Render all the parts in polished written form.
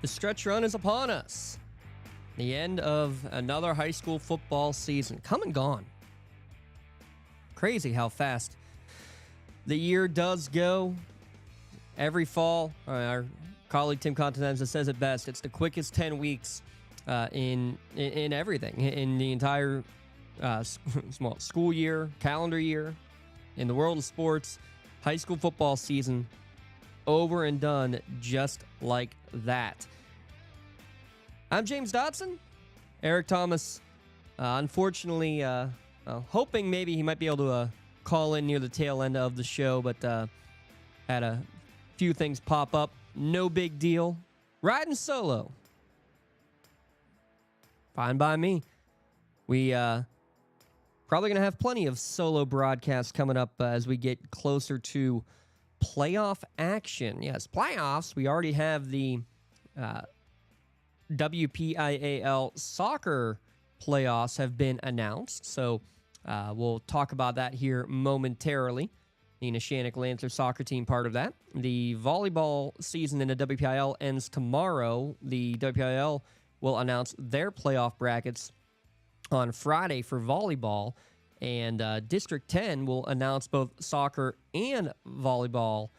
The stretch run is upon us. The end of another high school football season. Come and gone. Crazy how fast the year does go. Every fall, our colleague Tim Continenza says it best. It's the quickest 10 weeks in everything, in the entire school year, calendar year, in the world of sports. High school football season over and done just like that. I'm James Dotson. Eric Thomas, unfortunately, hoping maybe he might be able to call in near the tail end of the show, but had a few things pop up. No big deal. Riding solo. Fine by me. We probably going to have plenty of solo broadcasts coming up as we get closer to playoff action. Yes, playoffs. We already have the WPIAL soccer playoffs have been announced, so we'll talk about that here momentarily. The Neshannock Lancer soccer team part of that. The volleyball season in the WPIL ends tomorrow. The WPIL will announce their playoff brackets on Friday for volleyball, and District 10 will announce both soccer and volleyball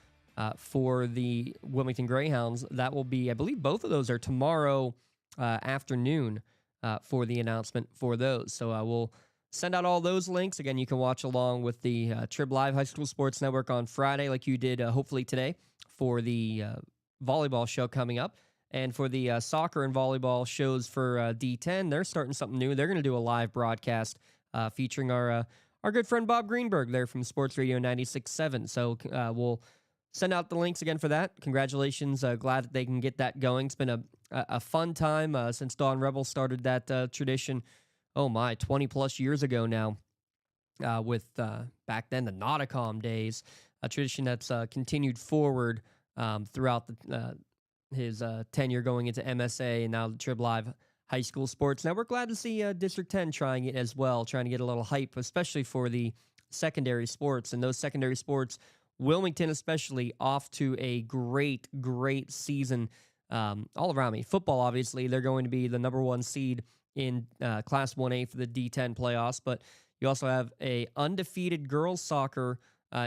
for the Wilmington Greyhounds. That will be, I believe both of those are tomorrow afternoon for the announcement for those. So we'll send out all those links. Again, you can watch along with the Trib Live High School Sports Network on Friday, like you did hopefully today for the volleyball show coming up. And for the soccer and volleyball shows for D10, they're starting something new. They're going to do a live broadcast featuring our good friend Bob Greenberg there from Sports Radio 96.7. So we'll send out the links again for that. Congratulations. Glad that they can get that going. It's been a fun time since Dawn Rebel started that tradition. 20-plus years ago now with back then the Nauticom days, a tradition that's continued forward throughout his tenure going into MSA and now the Trib Live High School Sports. Now we're glad to see District 10 trying it as well, trying to get a little hype, especially for the secondary sports. And those secondary sports, Wilmington especially, off to a great season all around me. Football, obviously, they're going to be the number one seed in Class 1A for the D10 playoffs, but you also have a undefeated girls soccer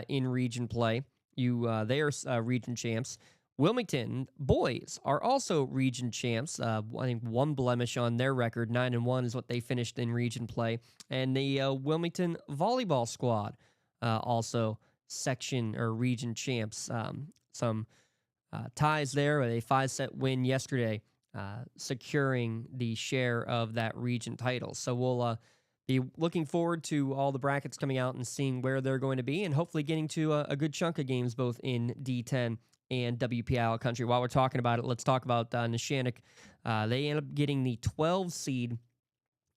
in region play. They are region champs. Wilmington boys are also region champs. I think one blemish on their record, 9-1 is what they finished in region play. And the Wilmington volleyball squad also section or region champs. Some ties there with a 5-set win yesterday, securing the share of that region title. So we'll be looking forward to all the brackets coming out and seeing where they're going to be and hopefully getting to a good chunk of games both in D10 and WPIL country. While we're talking about it, let's talk about Neshannock. They end up getting the 12 seed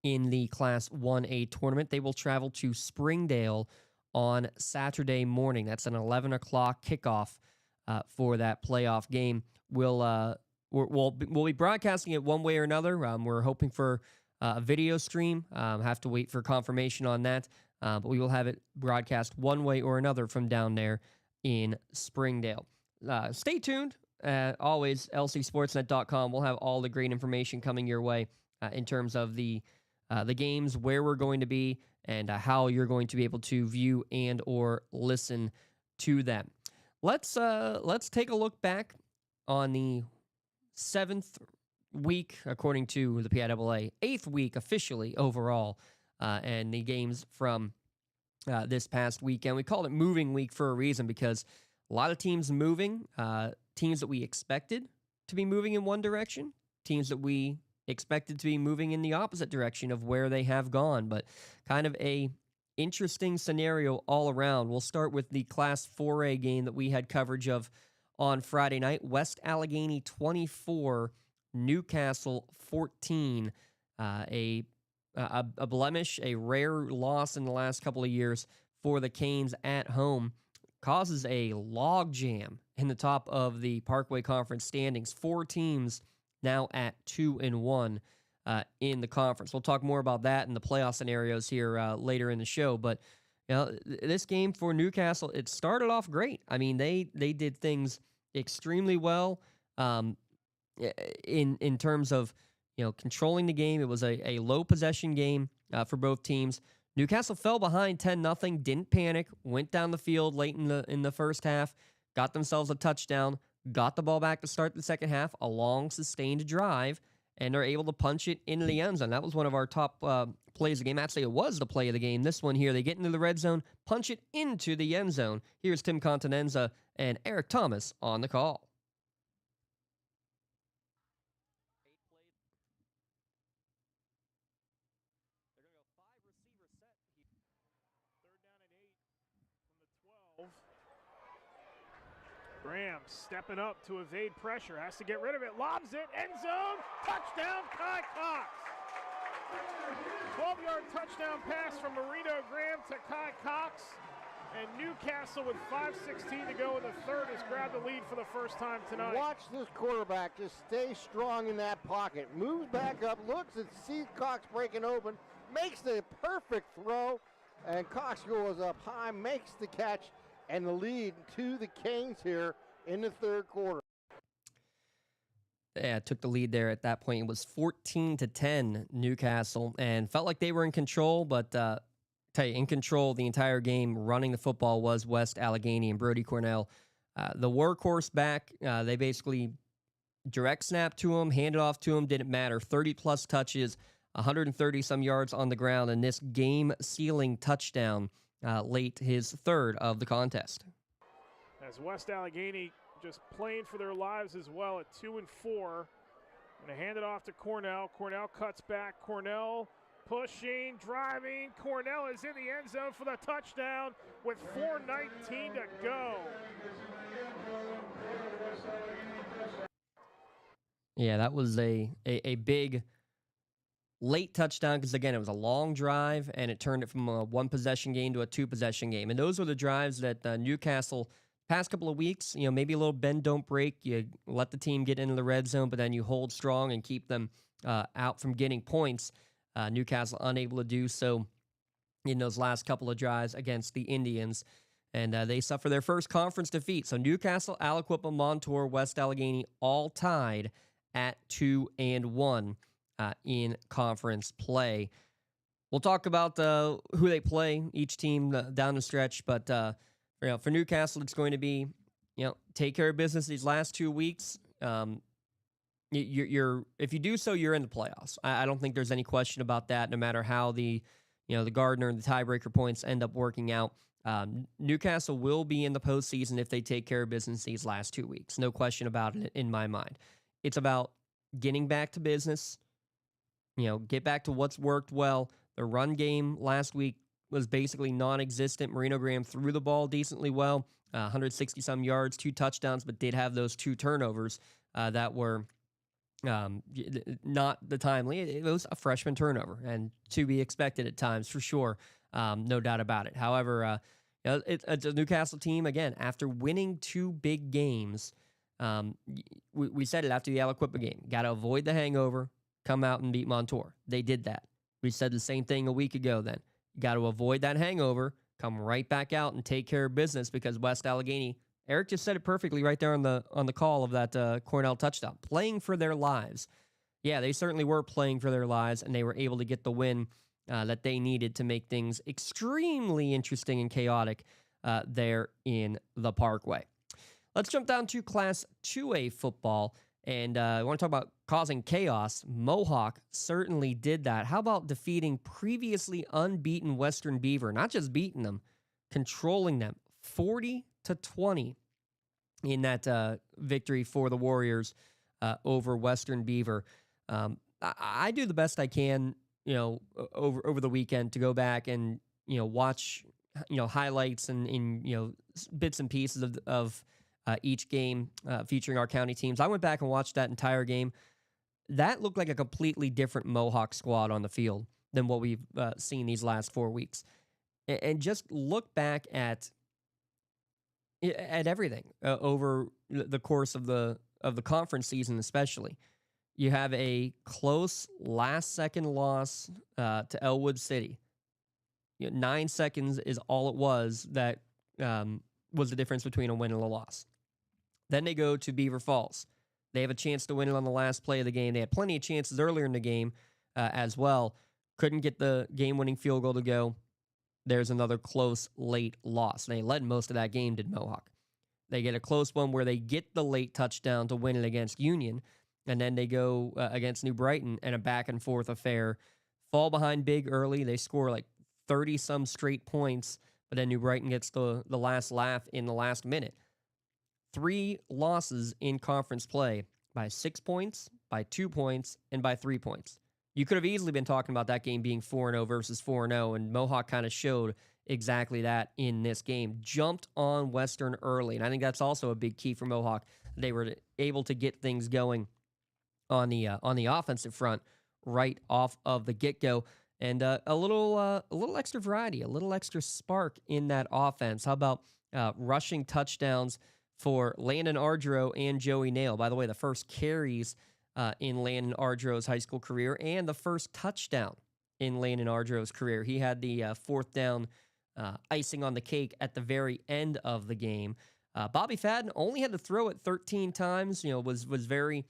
in the Class 1A tournament. They will travel to Springdale on Saturday morning. That's an 11 o'clock kickoff for that playoff game. We'll be broadcasting it one way or another. We're hoping for a video stream. Have to wait for confirmation on that. But we will have it broadcast one way or another from down there in Springdale. Stay tuned. Always, lcsportsnet.com. We'll have all the great information coming your way in terms of the games, where we're going to be, and how you're going to be able to view and or listen to them. Let's take a look back on the 7th week, according to the PIAA, 8th week officially overall, and the games from this past weekend. We called it moving week for a reason because a lot of teams moving, teams that we expected to be moving in one direction, teams that we expected to be moving in the opposite direction of where they have gone, but kind of a interesting scenario all around. We'll start with the Class 4A game that we had coverage of on Friday night. West Allegheny 24, Newcastle 14. A blemish, a rare loss in the last couple of years for the Canes at home. Causes a log jam in the top of the Parkway Conference standings. 4 teams now at 2-1 in the conference. We'll talk more about that and the playoff scenarios here later in the show. But this game for Newcastle, it started off great. I mean, they did things extremely well. in terms of controlling the game. It was a low possession game for both teams. Newcastle fell behind 10-0, didn't panic, went down the field late in the first half, got themselves a touchdown, got the ball back to start the second half, a long sustained drive, and they're able to punch it into the end zone. That was one of our top plays of the game. Actually, it was the play of the game. This one here, they get into the red zone, punch it into the end zone. Here's Tim Continenza and Eric Thomas on the call. Graham stepping up to evade pressure, has to get rid of it, lobs it, end zone, touchdown, Kai Cox. 12-yard touchdown pass from Marino Graham to Kai Cox, and Newcastle with 5:16 to go in the third has grabbed the lead for the first time tonight. Watch this quarterback just stay strong in that pocket, moves back up, looks and sees Cox breaking open, makes the perfect throw, and Cox goes up high, makes the catch, and the lead to the Canes here in the third quarter. Yeah, took the lead there at that point. It was 14-10 Newcastle, and felt like they were in control, but tell you, in control the entire game, running the football was West Allegheny and Brody Cornell. The workhorse back, they basically direct snap to him, handed off to him, didn't matter. 30-plus touches, 130-some yards on the ground, and this game-sealing touchdown late, his third of the contest. As West Allegheny just playing for their lives as well at 2-4. Going to hand it off to Cornell. Cornell cuts back. Cornell pushing, driving. Cornell is in the end zone for the touchdown with 4:19 to go. Yeah, that was a big late touchdown because, again, it was a long drive, and it turned it from a one-possession game to a two-possession game. And those were the drives that Newcastle, past couple of weeks, maybe a little bend, don't break. You let the team get into the red zone, but then you hold strong and keep them out from getting points. Newcastle unable to do so in those last couple of drives against the Indians. And they suffer their first conference defeat. So Newcastle, Aliquippa, Montour, West Allegheny all tied at 2-1 in conference play. We'll talk about who they play, each team down the stretch, but for Newcastle, it's going to be, take care of business these last 2 weeks. If you do so, you're in the playoffs. I don't think there's any question about that. No matter how the Gardner and the tiebreaker points end up working out, Newcastle will be in the postseason if they take care of business these last 2 weeks. No question about it in my mind. It's about getting back to business. Get back to what's worked well. The run game last week was basically non-existent. Marino Graham threw the ball decently well, 160-some yards, 2 touchdowns, but did have those 2 turnovers that were not the timely. It was a freshman turnover, and to be expected at times, for sure, no doubt about it. However, it's a Newcastle team, again, after winning 2 big games, we said it after the Aliquippa game. Got to avoid the hangover, come out and beat Montour. They did that. We said the same thing a week ago then. You got to avoid that hangover, come right back out and take care of business because West Allegheny, Eric just said it perfectly right there on the call of that Cornell touchdown, playing for their lives. Yeah, they certainly were playing for their lives, and they were able to get the win that they needed to make things extremely interesting and chaotic there in the Parkway. Let's jump down to Class 2A football. And I want to talk about causing chaos. Mohawk certainly did that. How about defeating previously unbeaten Western Beaver? Not just beating them, controlling them 40-20 in that victory for the Warriors over Western Beaver. I do the best I can, over the weekend to go back and watch highlights and bits and pieces of each game featuring our county teams. I went back and watched that entire game. That looked like a completely different Mohawk squad on the field than what we've seen these last 4 weeks. And just look back at everything over the course of the conference season, especially. You have a close last-second loss to Elwood City. 9 seconds is all it was that was the difference between a win and a loss. Then they go to Beaver Falls. They have a chance to win it on the last play of the game. They had plenty of chances earlier in the game as well. Couldn't get the game-winning field goal to go. There's another close late loss. They led most of that game, did Mohawk. They get a close one where they get the late touchdown to win it against Union, and then they go against New Brighton and a back-and-forth affair. Fall behind big early. They score like 30-some straight points, but then New Brighton gets the last laugh in the last minute. 3 losses in conference play by 6 points, by 2 points, and by 3 points. You could have easily been talking about that game being 4-0 versus 4-0, and Mohawk kind of showed exactly that in this game. Jumped on Western early, and I think that's also a big key for Mohawk. They were able to get things going on the offensive front right off of the get-go, and a little extra variety, a little extra spark in that offense. How about rushing touchdowns for Landon Ardro and Joey Nail? By the way, the first carries in Landon Ardro's high school career and the first touchdown in Landon Ardro's career. He had the 4th down icing on the cake at the very end of the game. Bobby Fadden only had to throw it 13 times. Was very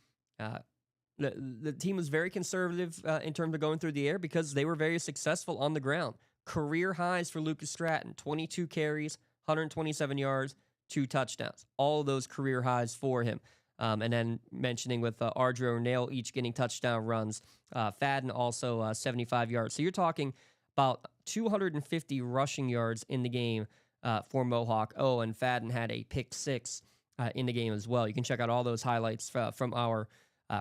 the team was very conservative in terms of going through the air because they were very successful on the ground. Career highs for Lucas Stratton: 22 carries, 127 yards, 2 touchdowns. All of those career highs for him. And then mentioning with Ardro and Nail each getting touchdown runs. Fadden also 75 yards. So you're talking about 250 rushing yards in the game for Mohawk. Oh, and Fadden had a pick 6 in the game as well. You can check out all those highlights from our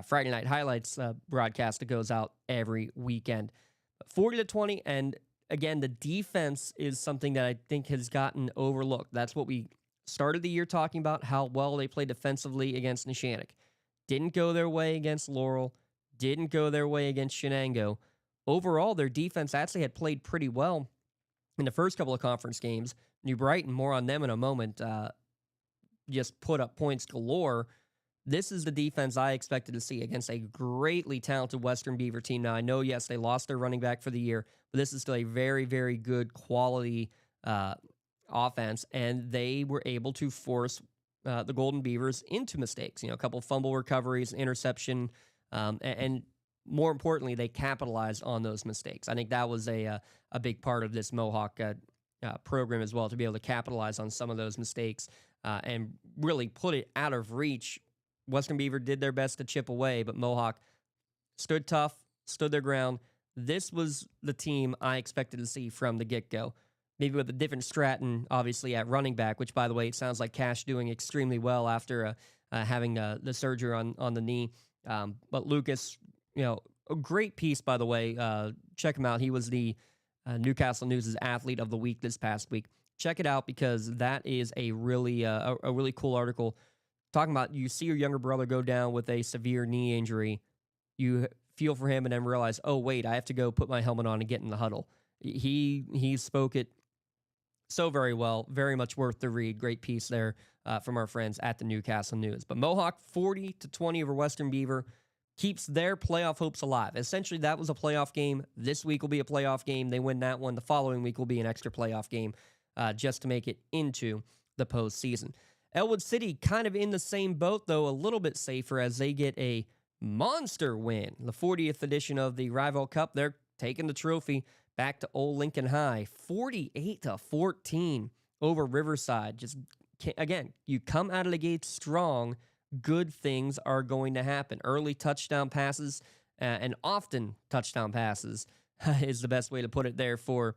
Friday Night Highlights broadcast that goes out every weekend. 40-20, and again, the defense is something that I think has gotten overlooked. That's what we started the year talking about, how well they played defensively against Neshannock. Didn't go their way against Laurel. Didn't go their way against Shenango. Overall, their defense actually had played pretty well in the first couple of conference games. New Brighton, more on them in a moment, just put up points galore. This is the defense I expected to see against a greatly talented Western Beaver team. Now, I know, yes, they lost their running back for the year, but this is still a very, very good quality offense, and they were able to force the Golden Beavers into mistakes. A couple fumble recoveries, interception, and more importantly, they capitalized on those mistakes. I think that was a big part of this Mohawk program as well, to be able to capitalize on some of those mistakes and really put it out of reach. Western Beaver did their best to chip away, but Mohawk stood tough, stood their ground. This was the team I expected to see from the get-go. Maybe with a different Stratton, obviously, at running back, which, by the way, it sounds like Cash doing extremely well after having the surgery on the knee. But Lucas, a great piece, by the way. Check him out. He was the Newcastle News' Athlete of the Week this past week. Check it out, because that is a really cool article talking about, you see your younger brother go down with a severe knee injury. You feel for him and then realize, oh, wait, I have to go put my helmet on and get in the huddle. He spoke it so very well, very much worth the read. Great piece there from our friends at the Newcastle News. But Mohawk 40-20 over Western Beaver keeps their playoff hopes alive. Essentially, that was a playoff game. This week will be a playoff game. They win that one. The following week will be an extra playoff game just to make it into the postseason. Elwood City kind of in the same boat, though a little bit safer, as they get a monster win. The 40th edition of the Rival Cup. They're taking the trophy back to Old Lincoln High, 48-14 over Riverside. Just, again, you come out of the gate strong, good things are going to happen. Early touchdown passes, and often touchdown passes is the best way to put it there for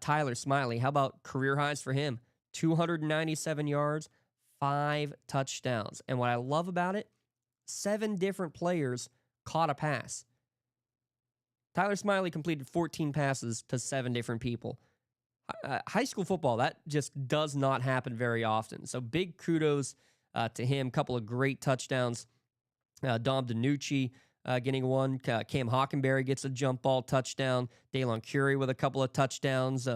Tyler Smiley. How about career highs for him? 297 yards, 5 touchdowns. And what I love about it, 7 different players caught a pass. Tyler Smiley completed 14 passes to 7 different people. High school football, that just does not happen very often. So big kudos to him. Couple of great touchdowns. Dom DiNucci getting one. Cam Hockenberry gets a jump ball touchdown. Daylon Curie with a couple of touchdowns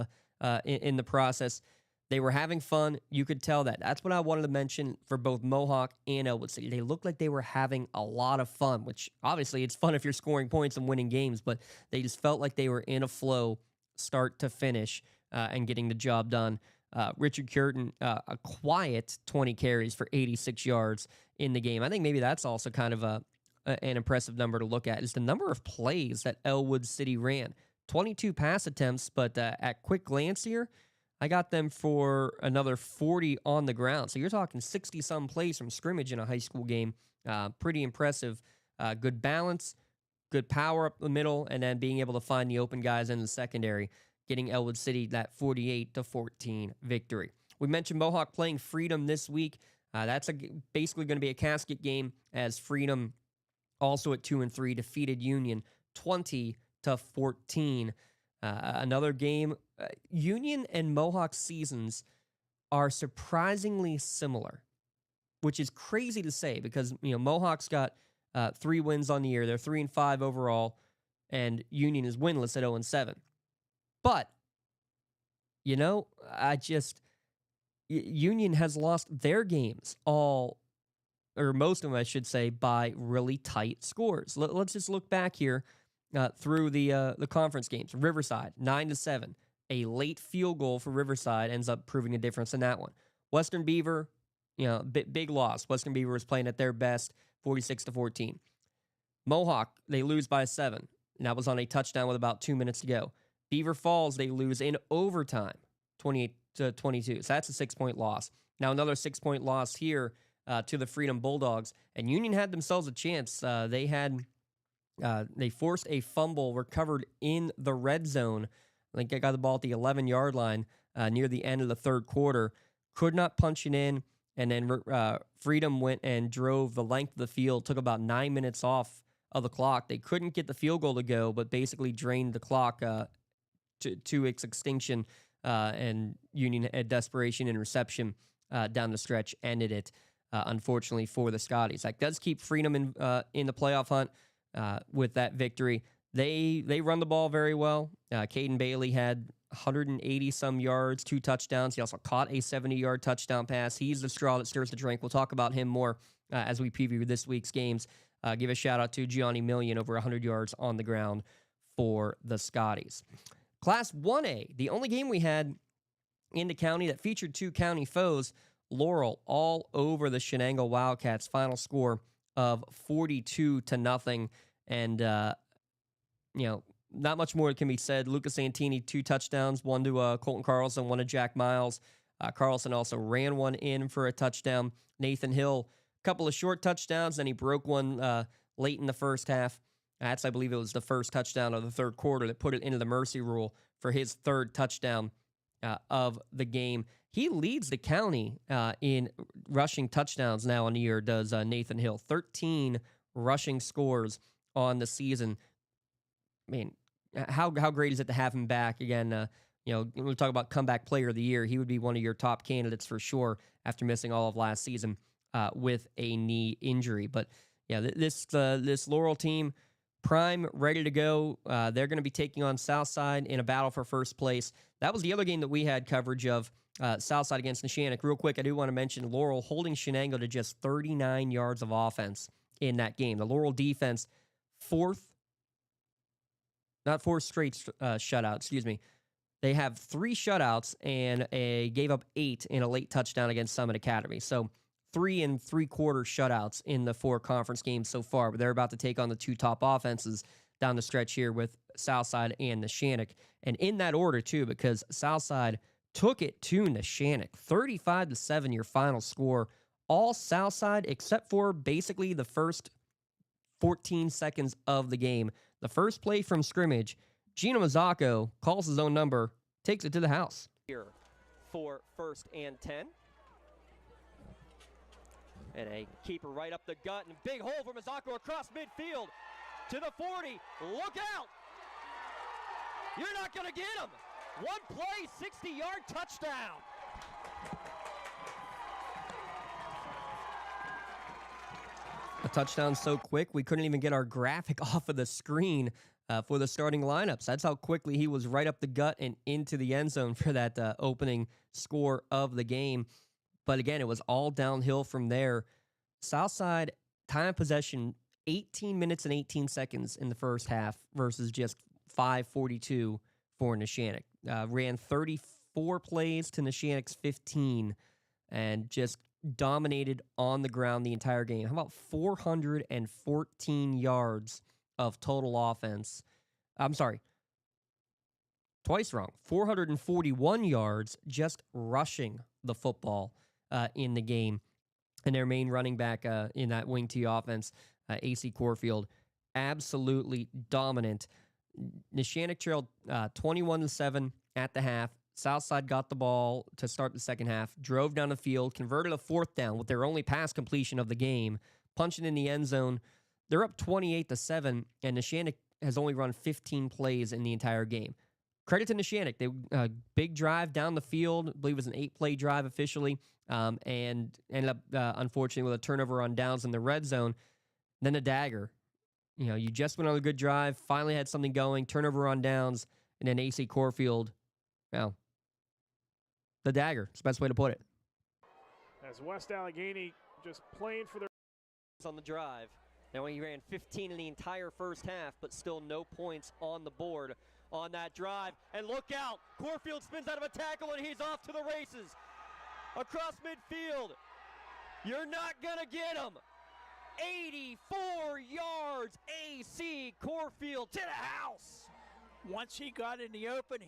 in the process. They were having fun. You could tell that. That's what I wanted to mention for both Mohawk and Elwood City. They looked like they were having a lot of fun, which obviously it's fun if you're scoring points and winning games, but they just felt like they were in a flow start to finish and getting the job done Richard Curtin, a quiet 20 carries for 86 yards in the game. I think maybe that's also kind of an impressive number to look at, is the number of plays that Elwood City ran. 22 pass attempts, but at quick glance here, I got them for another 40 on the ground. So you're talking 60-some plays from scrimmage in a high school game. Pretty impressive. Good balance, good power up the middle, and then being able to find the open guys in the secondary, getting Elwood City that 48-14 victory. We mentioned Mohawk playing Freedom this week. That's basically going to be a casket game, as Freedom, also at 2-3, defeated Union 20-14. Another game. Union and Mohawk seasons are surprisingly similar, which is crazy to say because Mohawk's got 3 wins on the year. They're 3-5 overall, and Union is winless at 0-7. But Union has lost their games all, or most of them, I should say, by really tight scores. Let's just look back here through the conference games. Riverside 9-7. A late field goal for Riverside ends up proving the difference in that one. Western Beaver, big loss. Western Beaver was playing at their best, 46-14. Mohawk, they lose by 7. And that was on a touchdown with about 2 minutes to go. Beaver Falls, they lose in overtime, 28-22. So that's a 6-point loss. Now another 6-point loss here to the Freedom Bulldogs. And Union had themselves a chance. They forced a fumble recovered in the red zone. I think I got the ball at the 11-yard line near the end of the third quarter. Could not punch it in, and then Freedom went and drove the length of the field, took about 9 minutes off of the clock. They couldn't get the field goal to go, but basically drained the clock to its extinction, and Union, at desperation interception down the stretch, ended it, unfortunately, for the Scotties. That does keep Freedom in the playoff hunt with that victory. They run the ball very well. Caden Bailey had 180-some yards, 2 touchdowns. He also caught a 70-yard touchdown pass. He's the straw that stirs the drink. We'll talk about him more as we preview this week's games. Give a shout-out to Gianni Million, over 100 yards on the ground for the Scotties. Class 1A, the only game we had in the county that featured 2 county foes. Laurel all over the Shenango Wildcats. Final score of 42-0. And not much more can be said. Lucas Santini, 2 touchdowns, one to Colton Carlson, one to Jack Miles. Carlson also ran one in for a touchdown. Nathan Hill, a couple of short touchdowns, then he broke one late in the first half. I believe it was the first touchdown of the third quarter that put it into the mercy rule for his 3rd touchdown of the game. He leads the county in rushing touchdowns now on the year, does Nathan Hill. 13 rushing scores on the season. I mean, how great is it to have him back again? When we talk about comeback player of the year, he would be one of your top candidates for sure after missing all of last season with a knee injury. But yeah, this Laurel team, prime, ready to go. They're going to be taking on Southside in a battle for first place. That was the other game that we had coverage of, Southside against Neshannock. Real quick, I do want to mention Laurel holding Shenango to just 39 yards of offense in that game. The Laurel defense, not four straight shutout, excuse me. They have 3 shutouts and gave up 8 in a late touchdown against Summit Academy. So 3 3/4 shutouts in the 4 conference games so far, but they're about to take on the 2 top offenses down the stretch here with Southside and Neshannock. And in that order, too, because Southside took it to Neshannock. 35-7, your final score. All Southside except for basically the first 14 seconds of the game. The first play from scrimmage, Gino Mazzacco calls his own number, takes it to the house. Here for 1st and 10. And a keeper right up the gut, and big hole for Mazzacco across midfield to the 40. Look out! You're not going to get him. One play, 60-yard touchdown. A touchdown so quick, we couldn't even get our graphic off of the screen for the starting lineups. That's how quickly he was right up the gut and into the end zone for that opening score of the game. But again, it was all downhill from there. Southside, time of possession, 18 minutes and 18 seconds in the first half versus just 5:42 for Neshannock. Ran 4 plays to Neshannock's 15 and just dominated on the ground the entire game. How about 414 yards of total offense? I'm sorry. Twice wrong. 441 yards just rushing the football in the game. And their main running back in that wing T offense, AC Corfield, absolutely dominant. Neshannock trailed 21-7 at the half. Southside got the ball to start the second half, drove down the field, converted a 4th down with their only pass completion of the game, punching in the end zone. They're up 28-7, and Neshannock has only run 15 plays in the entire game. Credit to Neshannock. They big drive down the field. I believe it was an 8-play drive officially, and ended up, unfortunately, with a turnover on downs in the red zone. Then a dagger. You just went on a good drive, finally had something going, turnover on downs, and then AC Corfield, the dagger. It's the best way to put it. As West Allegheny just playing for their on the drive. Now he ran 15 in the entire first half, but still no points on the board on that drive. And look out! Corfield spins out of a tackle and he's off to the races. Across midfield. You're not gonna get him. 84 yards, AC Corfield to the house. Once he got in the open,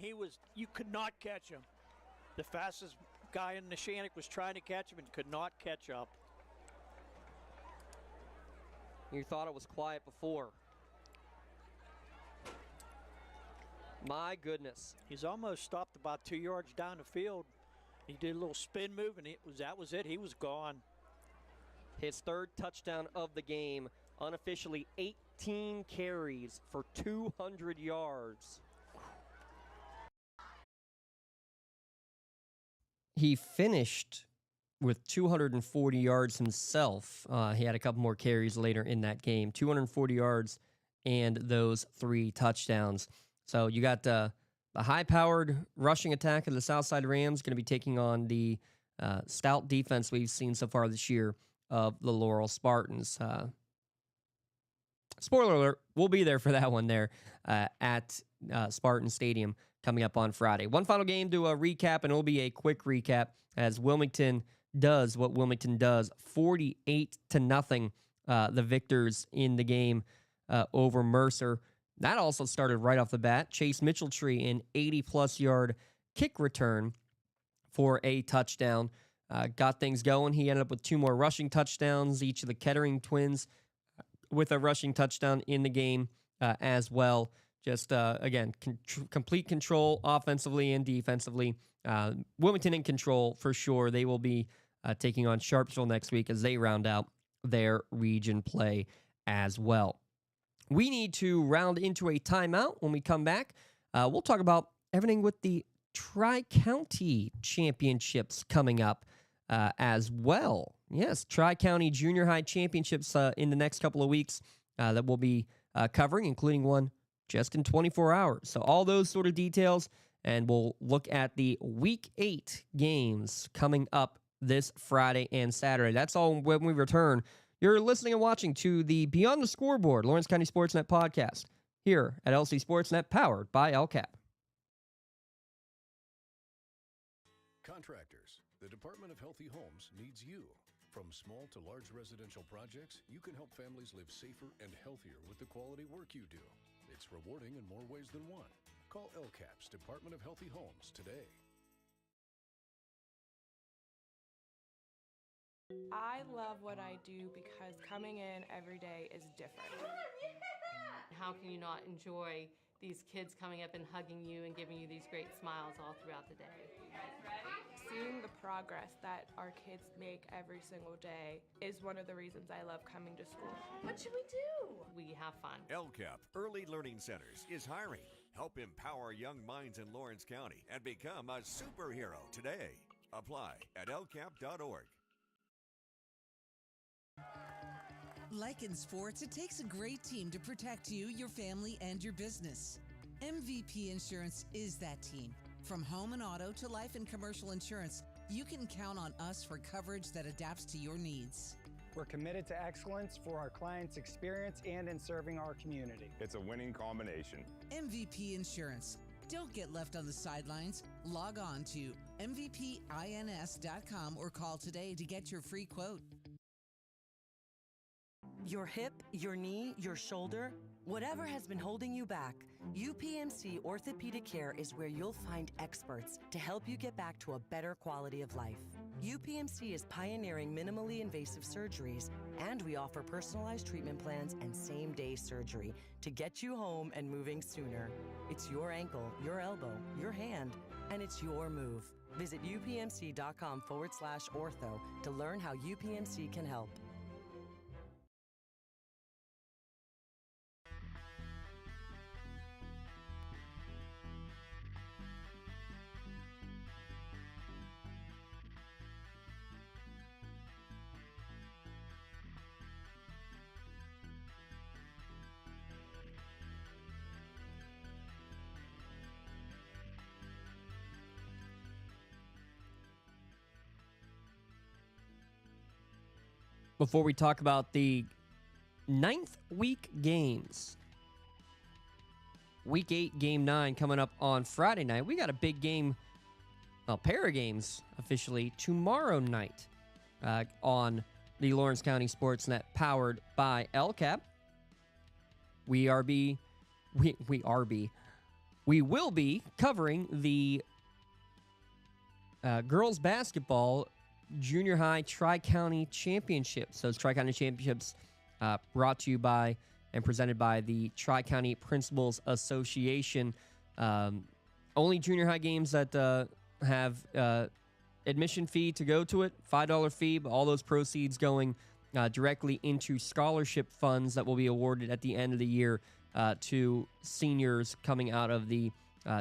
you could not catch him. The fastest guy in Neshannock was trying to catch him and could not catch up. You thought it was quiet before. My goodness. He's almost stopped about 2 yards down the field. He did a little spin move, and that was it. He was gone. His 3rd touchdown of the game, unofficially 18 carries for 200 yards. He finished with 240 yards himself. He had a couple more carries later in that game. 240 yards and those 3 touchdowns. So you got the high-powered rushing attack of the Southside Rams going to be taking on the stout defense we've seen so far this year of the Laurel Spartans. Spoiler alert, we'll be there for that one there at Spartan Stadium coming up on Friday. One final game to recap, and it'll be a quick recap as Wilmington does what Wilmington does. 48-0, the victors in the game over Mercer. That also started right off the bat. Chase Mitchelltree, an 80-plus yard kick return for a touchdown. Got things going. He ended up with 2 more rushing touchdowns. Each of the Kettering twins with a rushing touchdown in the game as well. Just, again, complete control offensively and defensively. Wilmington in control for sure. They will be taking on Sharpsville next week as they round out their region play as well. We need to round into a timeout. When we come back, we'll talk about everything with the Tri-County Championships coming up as well. Yes, Tri-County Junior High Championships in the next couple of weeks that we'll be covering, including one just in 24 hours. So all those sort of details, and we'll look at the Week 8 games coming up this Friday and Saturday. That's all when we return. You're listening and watching to the Beyond the Scoreboard Lawrence County SportsNet podcast here at LC SportsNet, powered by LCAP. Contractors, the Department of Healthy Homes needs you. From small to large residential projects, you can help families live safer and healthier with the quality work you do. It's rewarding in more ways than one. Call LCAP's Department of Healthy Homes today. I love what I do because coming in every day is different. How can you not enjoy these kids coming up and hugging you and giving you these great smiles all throughout the day? Seeing the progress that our kids make every single day is one of the reasons I love coming to school. What should we do? We have fun. LCAP Early Learning Centers is hiring. Help empower young minds in Lawrence County and become a superhero today. Apply at lcap.org. Like in sports, it takes a great team to protect you, your family, and your business. MVP Insurance is that team. From home and auto to life and commercial insurance, you can count on us for coverage that adapts to your needs. We're committed to excellence for our clients' experience and in serving our community. It's a winning combination. MVP Insurance. Don't get left on the sidelines. Log on to mvpins.com or call today to get your free quote. Your hip, your knee, your shoulder, whatever has been holding you back, UPMC Orthopedic Care is where you'll find experts to help you get back to a better quality of life. UPMC is pioneering minimally invasive surgeries, and we offer personalized treatment plans and same-day surgery to get you home and moving sooner. It's your ankle, your elbow, your hand, and it's your move. Visit upmc.com/ortho to learn how UPMC can help. Before we talk about the 9th week games, Week 8, Game 9 coming up on Friday night. We got a big game, well, pair of games officially tomorrow night on the Lawrence County SportsNet powered by LCAP. We will be covering the girls basketball Junior High Tri-County Championships. Those Tri-County Championships brought to you by and presented by the Tri-County Principals Association. Only junior high games that have admission fee to go to it, $5 fee, but all those proceeds going directly into scholarship funds that will be awarded at the end of the year to seniors coming out of the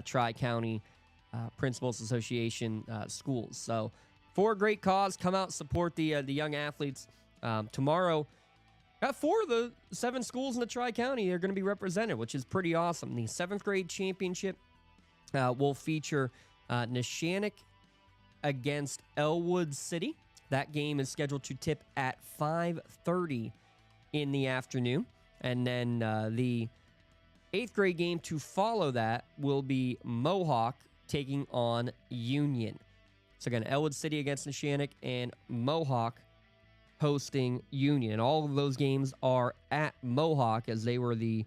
Tri-County Principals Association schools. So, for a great cause, come out, support the young athletes. Tomorrow, got 4 of the 7 schools in the Tri-County are going to be represented, which is pretty awesome. The 7th grade championship will feature Neshannock against Elwood City. That game is scheduled to tip at 5:30 in the afternoon. And then the 8th grade game to follow that will be Mohawk taking on Union. So again, Elwood City against Neshannock and Mohawk hosting Union. And all of those games are at Mohawk as they were the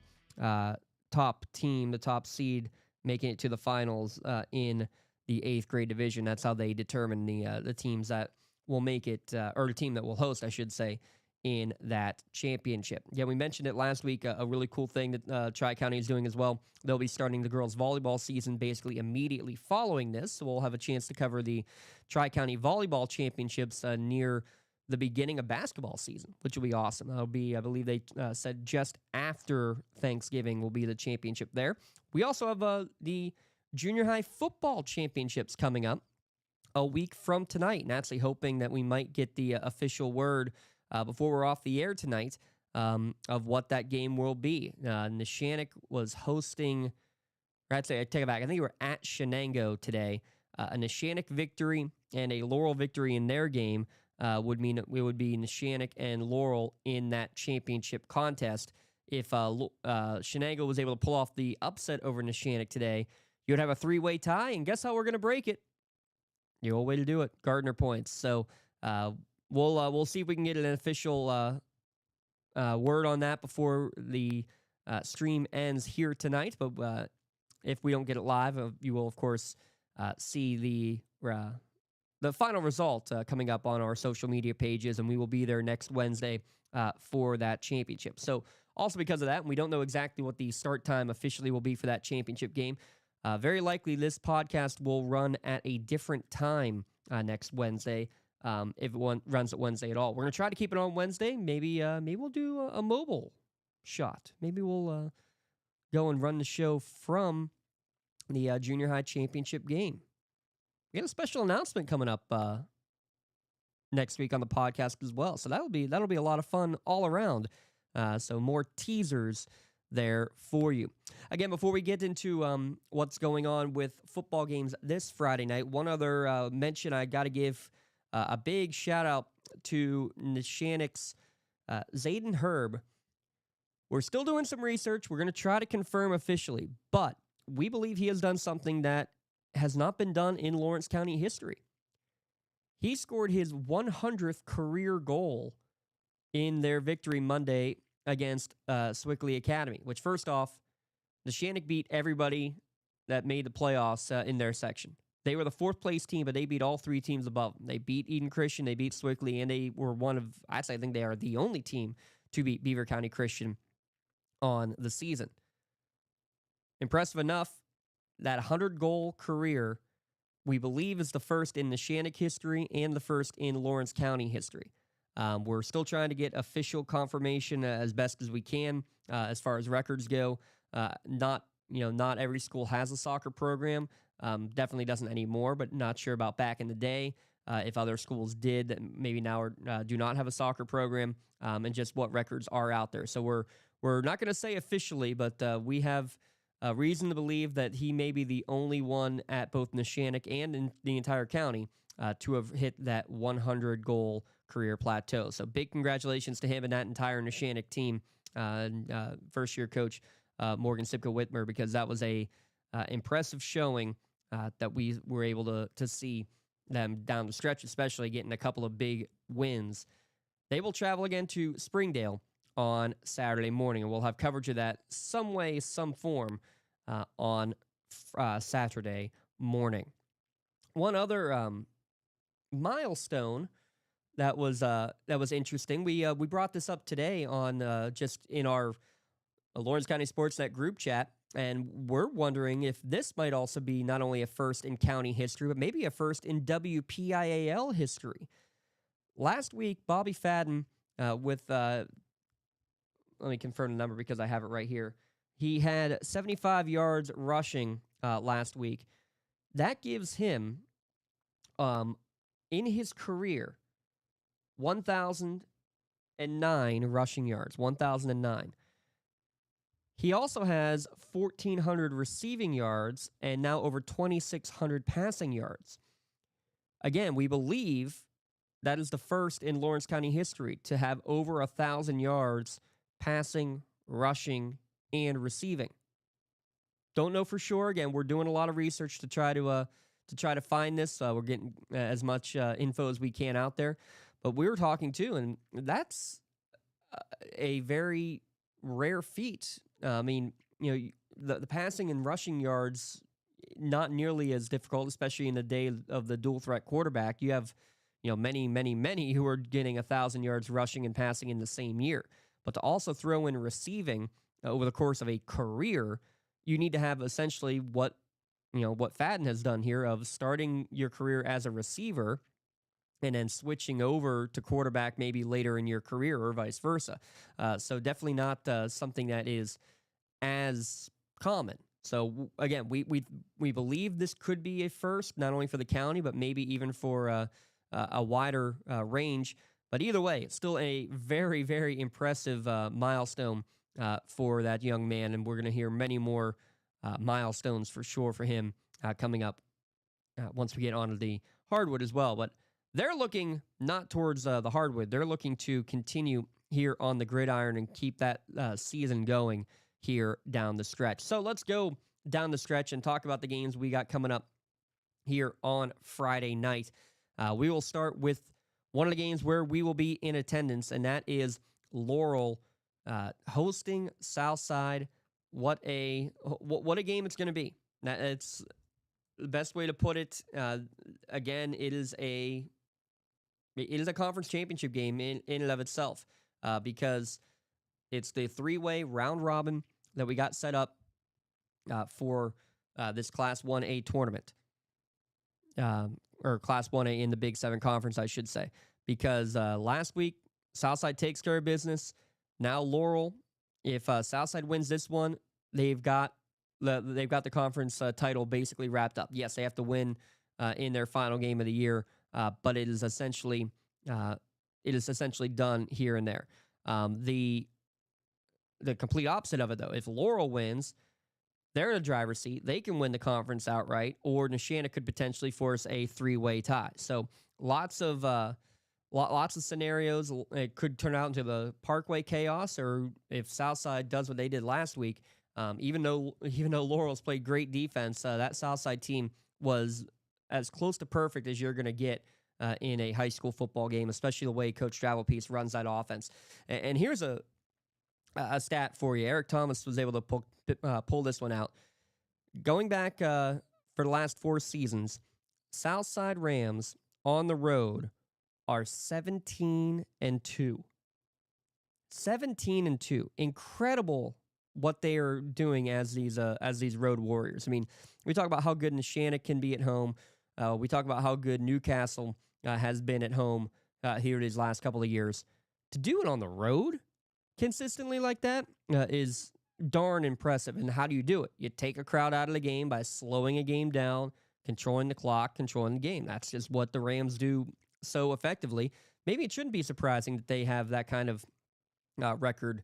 top team, the top seed, making it to the finals in the 8th grade division. That's how they determine the teams that will make it, or the team that will host, I should say, in that championship. Yeah, we mentioned it last week, a really cool thing that Tri-County is doing as well. They'll be starting the girls' volleyball season basically immediately following this, so we'll have a chance to cover the Tri-County volleyball championships near the beginning of basketball season, which will be awesome. That'll be, I believe they said just after Thanksgiving will be the championship there. We also have the junior high football championships coming up a week from tonight, and actually hoping that we might get the official word before we're off the air tonight of what that game will be. Neshannock was hosting, or I'd say I take it back, I think we were at Shenango today. A Neshannock victory and a Laurel victory in their game would mean it would be Neshannock and Laurel in that championship contest. If Shenango was able to pull off the upset over Neshannock today, you would have a 3-way tie, and guess how we're going to break it? The old way to do it, Gardner points. So we'll see if we can get an official word on that before the stream ends here tonight. But if we don't get it live, you will, of course, see the final result coming up on our social media pages, and we will be there next Wednesday for that championship. So also because of that, we don't know exactly what the start time officially will be for that championship game. Very likely this podcast will run at a different time next Wednesday, if it runs at Wednesday at all. We're going to try to keep it on Wednesday. Maybe we'll do a mobile shot. Maybe we'll go and run the show from the junior high championship game. We got a special announcement coming up next week on the podcast as well. So that'll be a lot of fun all around. So more teasers there for you. Again, before we get into what's going on with football games this Friday night, one other mention I got to give a big shout out to Neshannock's Zayden Herb. We're still doing some research. We're going to try to confirm officially, but we believe he has done something that has not been done in Lawrence County history. He scored his 100th career goal in their victory Monday against Swickley Academy, which, first off, the Shannick beat everybody that made the playoffs in their section. They were the fourth-place team, but they beat all three teams above them. They beat Eden Christian, they beat Swickley, and they were one of, I think they are the only team to beat Beaver County Christian on the season. Impressive enough, that 100-goal career, we believe, is the first in the Shannick history and the first in Lawrence County history. We're still trying to get official confirmation as best as we can as far as records go. Not every school has a soccer program. Definitely doesn't anymore, but not sure about back in the day. If other schools did, that maybe now do not have a soccer program, and just what records are out there. So we're not going to say officially, but we have reason to believe that he may be the only one at both Neshannock and in the entire county to have hit that 100-goal career plateau. So big congratulations to him and that entire Neshannock team, first-year coach Morgan Sipka-Whitmer, because that was a impressive showing that we were able to see them down the stretch, especially getting a couple of big wins. They will travel again to Springdale on Saturday morning, and we'll have coverage of that some way, some form on Saturday morning. One other milestone that was interesting. We brought this up today on just in our Lawrence County SportsNet group chat, and we're wondering if this might also be not only a first in county history, but maybe a first in WPIAL history. Last week, Bobby Fadden with let me confirm the number because I have it right here. He had 75 yards rushing last week. That gives him, in his career, 1,009 rushing yards, 1,009. He also has 1,400 receiving yards and now over 2,600 passing yards. Again, we believe that is the first in Lawrence County history to have over 1,000 yards passing, rushing, and receiving. Don't know for sure. Again, we're doing a lot of research to try to find this. We're getting as much info as we can out there. But we were talking too, and that's a very rare feat. I mean, the passing and rushing yards, not nearly as difficult, especially in the day of the dual threat quarterback. You have, many who are getting 1,000 yards rushing and passing in the same year. But to also throw in receiving over the course of a career, you need to have essentially what Fadden has done here of starting your career as a receiver and then switching over to quarterback maybe later in your career or vice versa. So definitely not something that is as common. So again, we believe this could be a first, not only for the county, but maybe even for a wider range. But either way, it's still a very, very impressive milestone for that young man, and we're going to hear many more milestones for sure for him coming up once we get onto the hardwood as well. But they're looking not towards the hardwood. They're looking to continue here on the gridiron and keep that season going here down the stretch. So let's go down the stretch and talk about the games we got coming up here on Friday night. We will start with one of the games where we will be in attendance, and that is Laurel hosting Southside. What a game it's going to be. It's the best way to put it. Again, it is a conference championship game in and of itself because it's the three-way round robin that we got set up for this Class 1A tournament. Or Class 1A in the Big 7 Conference, I should say. Because last week, Southside takes care of business. Now Laurel, if Southside wins this one, they've got the conference title basically wrapped up. Yes, they have to win in their final game of the year, but it is essentially done here and there. The complete opposite of it, though, if Laurel wins, they're in the driver's seat. They can win the conference outright, or Neshannock could potentially force a three-way tie. So lots of scenarios. It could turn out into the Parkway chaos, or if Southside does what they did last week, Even though Laurel's played great defense, that Southside team was as close to perfect as you're going to get in a high school football game, especially the way Coach Travelpiece runs that offense. And here's a stat for you. Eric Thomas was able to pull this one out. Going back for the last 4 seasons, Southside Rams on the road are 17-2. 17-2. Incredible what they are doing as these road warriors. I mean, we talk about how good Neshannock can be at home. We talk about how good Newcastle has been at home here these last couple of years. To do it on the road consistently like that is darn impressive. And how do you do it? You take a crowd out of the game by slowing a game down, controlling the clock, controlling the game. That's just what the Rams do so effectively. Maybe it shouldn't be surprising that they have that kind of record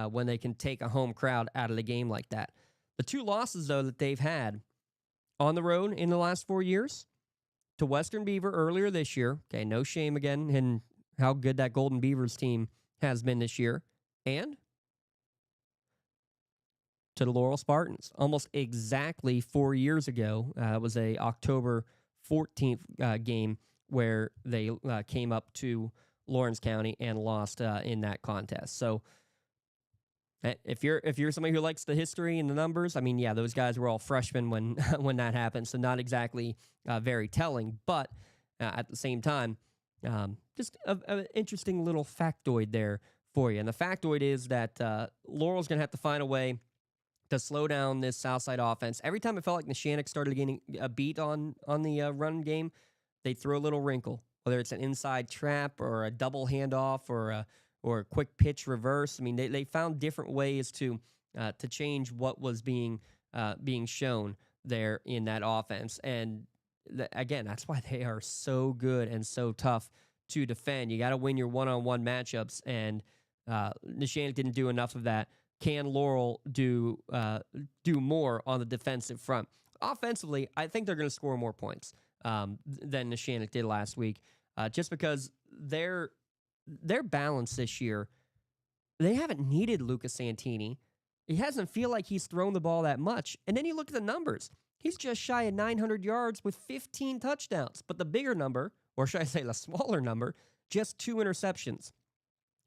when they can take a home crowd out of the game like that. The 2 losses, though, that they've had on the road in the last 4 years, to Western Beaver earlier this year. Okay, no shame again in how good that Golden Beavers team has been this year. And to the Laurel Spartans, almost exactly 4 years ago. It was a October 14th game where they came up to Lawrence County and lost in that contest. So if you're somebody who likes the history and the numbers, I mean, yeah, those guys were all freshmen when when that happened, so not exactly very telling. But at the same time, just an interesting little factoid there for you. And the factoid is that Laurel's going to have to find a way to slow down this Southside offense. Every time it felt like Neshannock started getting a beat on the run game, they throw a little wrinkle, whether it's an inside trap or a double handoff or a quick pitch reverse. I mean, they found different ways to change what was being shown there in that offense. And again, that's why they are so good and so tough to defend. You got to win your one-on-one matchups, and Neshannock didn't do enough of that. Can Laurel do more on the defensive front? Offensively, I think they're going to score more points than Neshannock did last week, just because their balance this year, they haven't needed Lucas Santini. He hasn't feel like he's thrown the ball that much. And then you look at the numbers. He's just shy of 900 yards with 15 touchdowns. But the bigger number, or should I say the smaller number, just 2 interceptions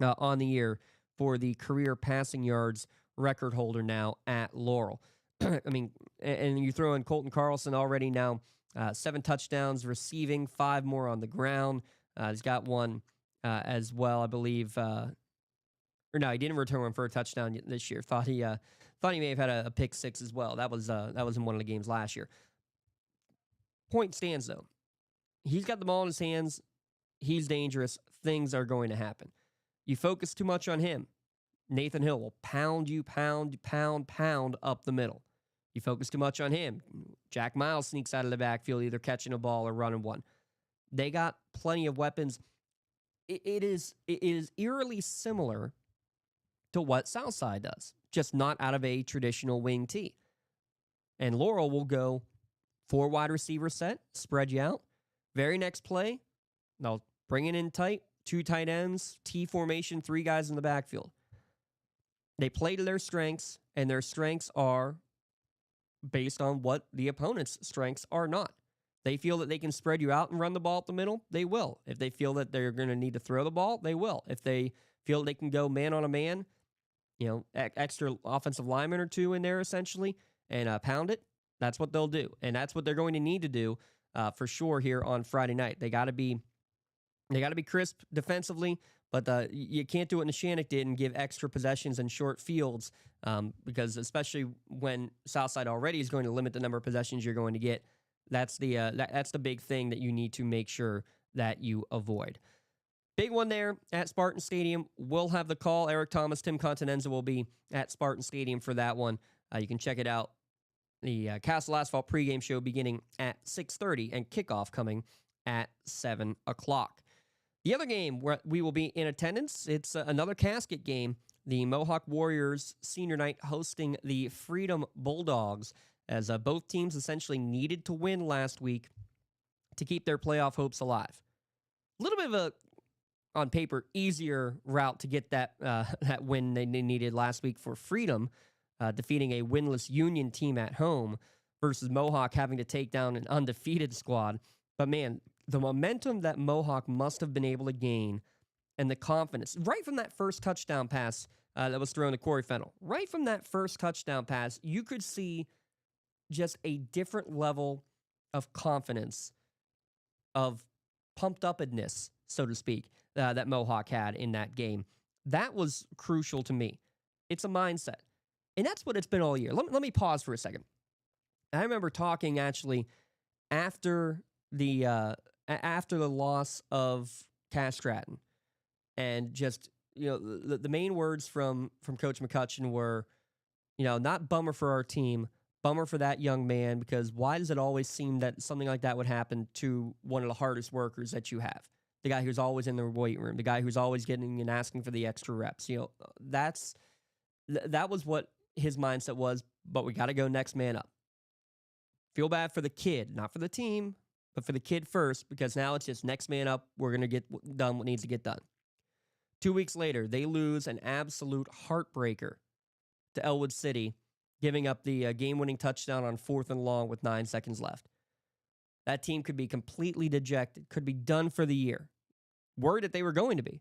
on the year for the career passing yards record holder now at Laurel. I mean, and you throw in Colton Carlson already now, 7 touchdowns receiving, 5 more on the ground. He's got one as well, I believe. Or no, he didn't return one for a touchdown this year. Thought he may have had a pick 6 as well. That was in one of the games last year. Point stands though. He's got the ball in his hands. He's dangerous. Things are going to happen. You focus too much on him, Nathan Hill will pound up the middle. You focus too much on him, Jack Miles sneaks out of the backfield, either catching a ball or running one. They got plenty of weapons. It is eerily similar to what Southside does, just not out of a traditional wing tee. And Laurel will go 4 wide receiver set, spread you out. Very next play, they'll bring it in tight, 2 tight ends, T formation, 3 guys in the backfield. They play to their strengths, and their strengths are based on what the opponent's strengths are not. They feel that they can spread you out and run the ball up the middle, they will. If they feel that they're going to need to throw the ball, they will. If they feel they can go man on a man, extra offensive lineman or 2 in there essentially, and pound it, that's what they'll do. And that's what they're going to need to do for sure here on Friday night. They got to be crisp defensively, but you can't do what Neshannock did and give extra possessions and short fields because especially when Southside already is going to limit the number of possessions you're going to get, that's the big thing that you need to make sure that you avoid. Big one there at Spartan Stadium. We'll have the call. Eric Thomas, Tim Continenza will be at Spartan Stadium for that one. You can check it out. The Castle Asphalt pregame show beginning at 6:30 and kickoff coming at 7 o'clock. The other game where we will be in attendance, it's another casket game. The Mohawk Warriors senior night hosting the Freedom Bulldogs, as both teams essentially needed to win last week to keep their playoff hopes alive. A little bit of a, on paper, easier route to get that that win they needed last week for Freedom. defeating a winless Union team at home versus Mohawk having to take down an undefeated squad. But man, the momentum that Mohawk must have been able to gain and the confidence, right from that first touchdown pass that was thrown to Corey Fennell, right from that first touchdown pass, you could see just a different level of confidence, of pumped-upness, so to speak, that Mohawk had in that game. That was crucial to me. It's a mindset. And that's what it's been all year. Let me pause for a second. I remember talking actually after the loss of Cass Stratton, and just, the main words from Coach McCutcheon were, not bummer for our team, bummer for that young man, because why does it always seem that something like that would happen to one of the hardest workers that you have? The guy who's always in the weight room, the guy who's always getting and asking for the extra reps. That was what his mindset was, but we got to go next man up. Feel bad for the kid, not for the team, but for the kid first, because now it's just next man up. We're going to get done what needs to get done. 2 weeks later, they lose an absolute heartbreaker to Elwood City, giving up the game-winning touchdown on 4th and long with 9 seconds left. That team could be completely dejected, could be done for the year. Worried that they were going to be.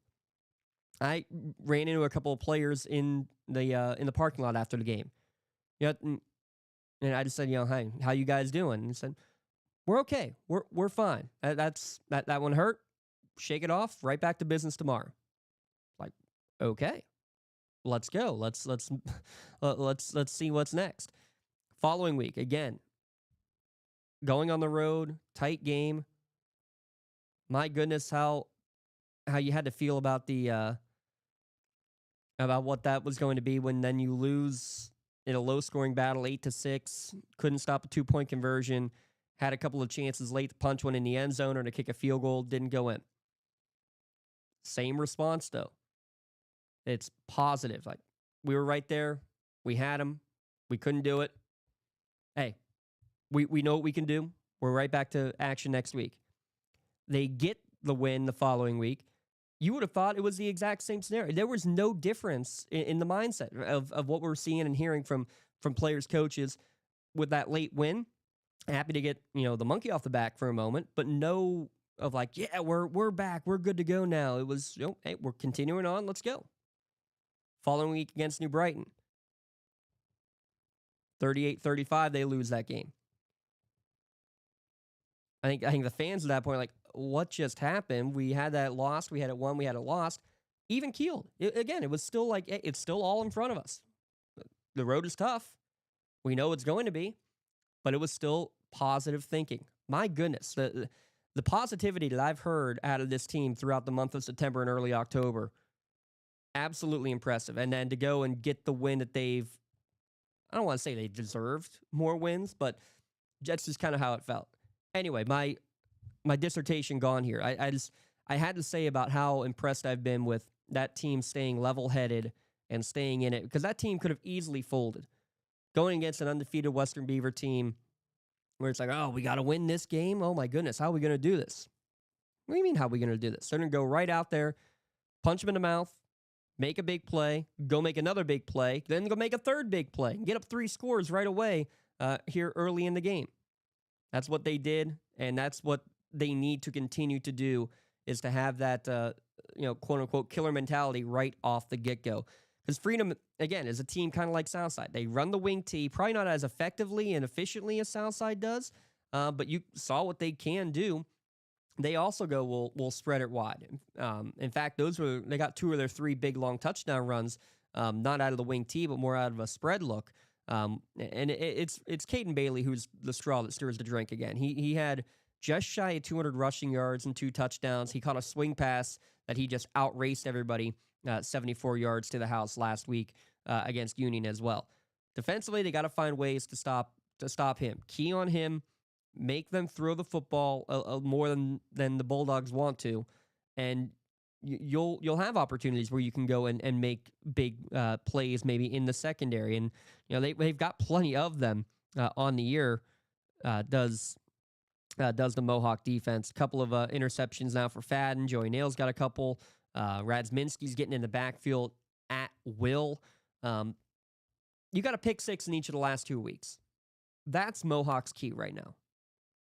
I ran into a couple of players in the parking lot after the game. And I just said, hey, how you guys doing? And he said, we're okay. We're fine. That one hurt. Shake it off. Right back to business tomorrow. Like, okay, let's go. Let's see what's next. Following week, again, going on the road, tight game. My goodness, how you had to feel about about what that was going to be when then you lose in a low-scoring battle, 8-6. Couldn't stop a 2-point conversion. Had a couple of chances late to punch one in the end zone or to kick a field goal. Didn't go in. Same response, though. It's positive. Like, we were right there. We had them. We couldn't do it. Hey, we know what we can do. We're right back to action next week. They get the win the following week. You would have thought it was the exact same scenario. There was no difference in the mindset of what we're seeing and hearing from players, coaches with that late win. Happy to get, the monkey off the back for a moment, but no of like, yeah, we're back. We're good to go now. It was, hey, we're continuing on. Let's go. Following week against New Brighton. 38-35, they lose that game. I think the fans at that point are like, what just happened? We had that lost. We had it won. We had it lost. Even keeled. It was still like, it's still all in front of us. The road is tough. We know it's going to be, but it was still positive thinking. My goodness, the positivity that I've heard out of this team throughout the month of September and early October, absolutely impressive. And then to go and get the win that I don't want to say they deserved more wins, but that's just kind of how it felt. Anyway, my dissertation gone here. I had to say about how impressed I've been with that team staying level-headed and staying in it, because that team could have easily folded. Going against an undefeated Western Beaver team where it's like, oh, we got to win this game? Oh, my goodness, how are we going to do this? What do you mean, how are we going to do this? They're going to go right out there, punch them in the mouth, make a big play, go make another big play, then go make a third big play, and get up 3 scores right away here early in the game. That's what they did, and that's what they need to continue to do, is to have that, quote-unquote killer mentality right off the get-go. Because Freedom, again, is a team kind of like Southside. They run the wing tee, probably not as effectively and efficiently as Southside does, but you saw what they can do. They also go, we'll spread it wide. In fact, they got 2 of their 3 big, long touchdown runs, not out of the wing tee, but more out of a spread look. And it's Caden Bailey who's the straw that stirs the drink again. He had just shy of 200 rushing yards and 2 touchdowns. He caught a swing pass that he just outraced everybody, 74 yards to the house last week against Union as well. Defensively, they got to find ways to stop him. Key on him, make them throw the football more than the Bulldogs want to, and you'll have opportunities where you can go and make big plays maybe in the secondary, and they've got plenty of them on the year. Does the Mohawk defense. A couple of interceptions now for Fadden. Joey Nail's got a couple. Radsminski's getting in the backfield at will. you got a pick 6 in each of the last 2 weeks. That's Mohawk's key right now.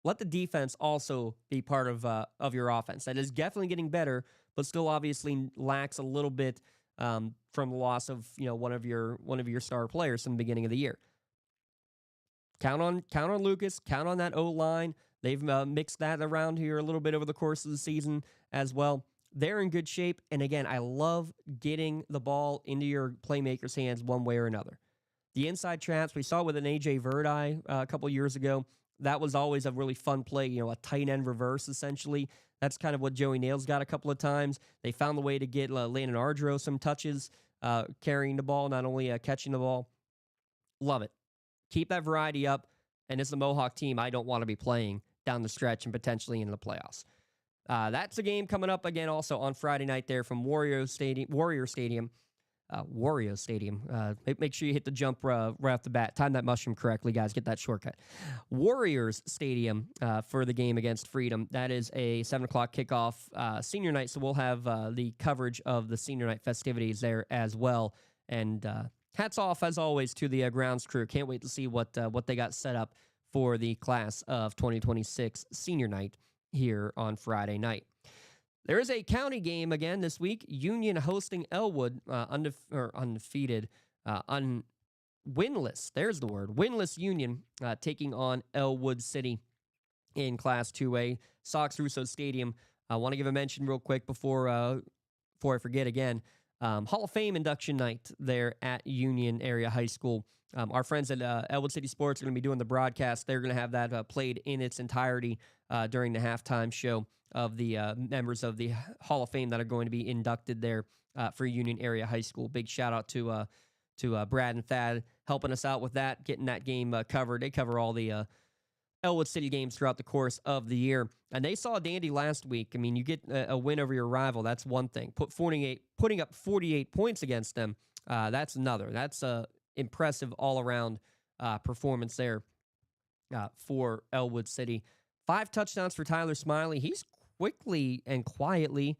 Let the defense also be part of your offense. That is definitely getting better, but still obviously lacks a little bit from the loss of one of your star players from the beginning of the year. Count on Lucas. Count on that O-line. They've mixed that around here a little bit over the course of the season as well. They're in good shape. And again, I love getting the ball into your playmakers' hands one way or another. The inside traps, we saw with an A.J. Verdi a couple years ago. That was always a really fun play, a tight end reverse, essentially. That's kind of what Joey Nails got a couple of times. They found the way to get Landon Ardro some touches, carrying the ball, not only catching the ball. Love it. Keep that variety up. And it's the Mohawk team I don't want to be playing down the stretch and potentially in the playoffs. That's a game coming up again also on Friday night there from Warrior Stadium. Make sure you hit the jump right off the bat. Time that mushroom correctly, guys. Get that shortcut. Warriors Stadium for the game against Freedom. That is a 7 o'clock kickoff senior night, so we'll have the coverage of the senior night festivities there as well. And hats off, as always, to the grounds crew. Can't wait to see what they got set up for the class of 2026 senior night here on Friday night. There is a county game again this week. Union hosting Elwood, undefeated, winless. There's the word. Winless Union taking on Elwood City in Class 2A. Sox Russo Stadium. I want to give a mention real quick before I forget again. Hall of Fame induction night there at Union Area High School. Our friends at Elwood City Sports are going to be doing the broadcast. They're going to have that played in its entirety during the halftime show of the members of the Hall of Fame that are going to be inducted there for Union Area High School. Big shout out to Brad and Thad helping us out with that, getting that game covered. They cover all the Elwood City games throughout the course of the year. And they saw Dandy last week. I mean, you get a win over your rival. That's one thing. Putting up 48 points against them, that's another. That's a impressive all-around performance there for Elwood City. 5 touchdowns for Tyler Smiley. He's quickly and quietly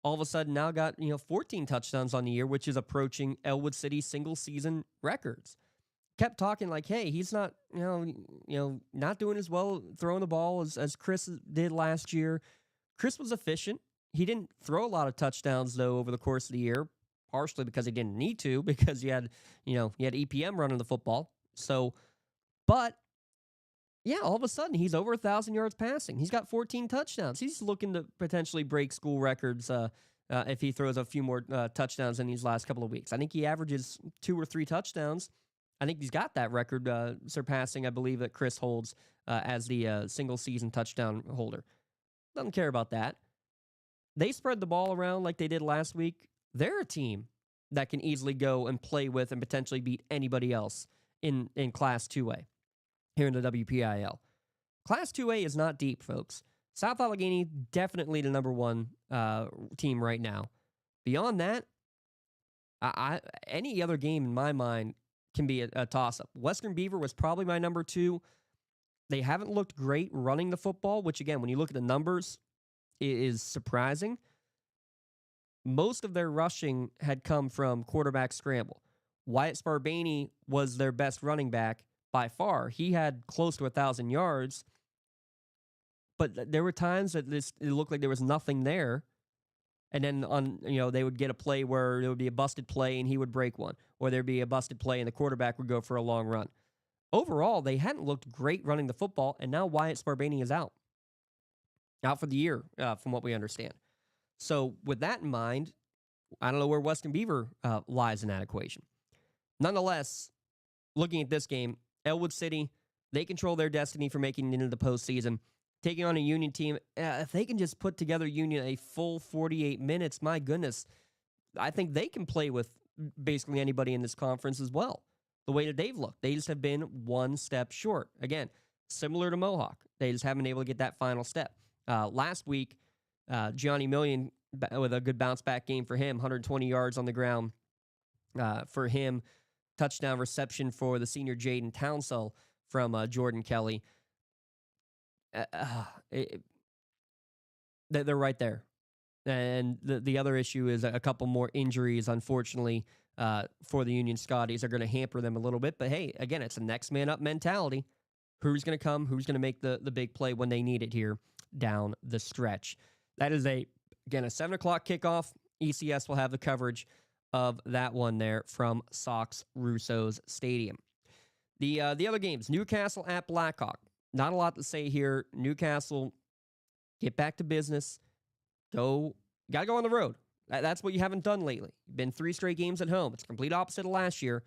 all of a sudden now got 14 touchdowns on the year, which is approaching Elwood City's single-season records. Kept talking like, hey, he's not not doing as well throwing the ball as Chris did last year. Chris was efficient. He didn't throw a lot of touchdowns though over the course of the year, partially because he didn't need to, because he had EPM running the football. So, but yeah, all of a sudden he's over 1,000 yards passing. He's got 14 touchdowns. He's looking to potentially break school records if he throws a few more touchdowns in these last couple of weeks. I think he averages 2 or 3 touchdowns. I think he's got that record surpassing, I believe, that Chris holds as the single-season touchdown holder. Doesn't care about that. They spread the ball around like they did last week. They're a team that can easily go and play with and potentially beat anybody else in Class 2A here in the WPIL. Class 2A is not deep, folks. South Allegheny, definitely the number 1 team right now. Beyond that, any other game in my mind can be a toss-up. Western Beaver was probably my number 2. They haven't looked great running the football, which, again, when you look at the numbers, is surprising. Most of their rushing had come from quarterback scramble. Wyatt Sparbaney was their best running back by far. He had close to 1,000 yards, but there were times that it looked like there was nothing there. And then they would get a play where there would be a busted play and he would break one, or there'd be a busted play and the quarterback would go for a long run. Overall, they hadn't looked great running the football, and now Wyatt Sparbaney is out for the year, from what we understand. So with that in mind, I don't know where Western Beaver lies in that equation. Nonetheless, looking at this game, Elwood City, they control their destiny for making it into the postseason. Taking on a Union team, if they can just put together Union a full 48 minutes, my goodness, I think they can play with basically anybody in this conference as well. The way that they've looked, they just have been one step short. Again, similar to Mohawk, they just haven't been able to get that final step. Last week, Gianni Million, with a good bounce-back game for him, 120 yards on the ground for him, touchdown reception for the senior Jaden Townsell from Jordan Kelly. They're right there. And the other issue is a couple more injuries, unfortunately, for the Union Scotties are going to hamper them a little bit. But hey, again, it's a next man up mentality. Who's going to come? Who's going to make the big play when they need it here down the stretch? That is a 7 o'clock kickoff. ECS will have the coverage of that one there from Sox Russo's Stadium. The other games, Newcastle at Blackhawk. Not a lot to say here. Newcastle, get back to business. Got to go on the road. That's what you haven't done lately. Been 3 straight games at home. It's complete opposite of last year.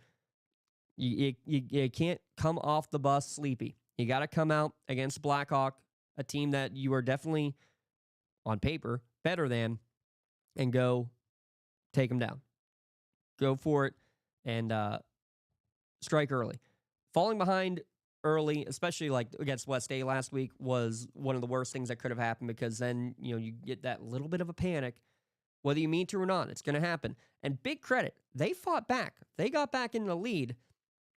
You can't come off the bus sleepy. You got to come out against Blackhawk, a team that you are definitely, on paper, better than, and go take them down. Go for it and strike early. Falling behind early, especially like against West A last week, was one of the worst things that could have happened, because then you get that little bit of a panic. Whether you mean to or not, it's going to happen. And big credit, they fought back. They got back in the lead,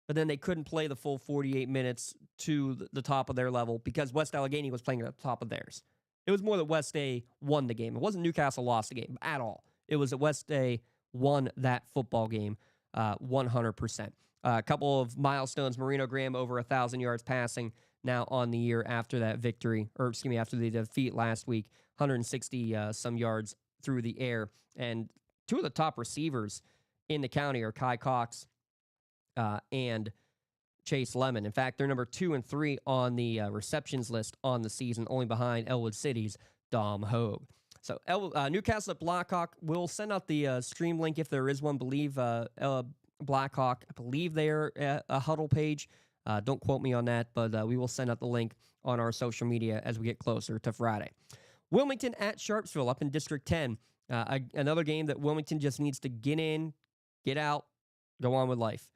but then they couldn't play the full 48 minutes to the top of their level because West Allegheny was playing at the top of theirs. It was more that West A won the game. It wasn't Newcastle lost the game at all. It was that West A won that football game 100%. A couple of milestones. Marino Graham over 1,000 yards passing now on the year after that victory, after the defeat last week. 160 some yards through the air. And 2 of the top receivers in the county are Kai Cox and Chase Lemon. In fact, they're number 2 and 3 on the receptions list on the season, only behind Elwood City's Dom Hogue. So Newcastle at Blackhawk. We'll send out the stream link if there is one. Blackhawk, I believe they're a huddle page. Don't quote me on that, but we will send out the link on our social media as we get closer to Friday. Wilmington at Sharpsville up in District 10. Another game that Wilmington just needs to get in, get out, go on with life.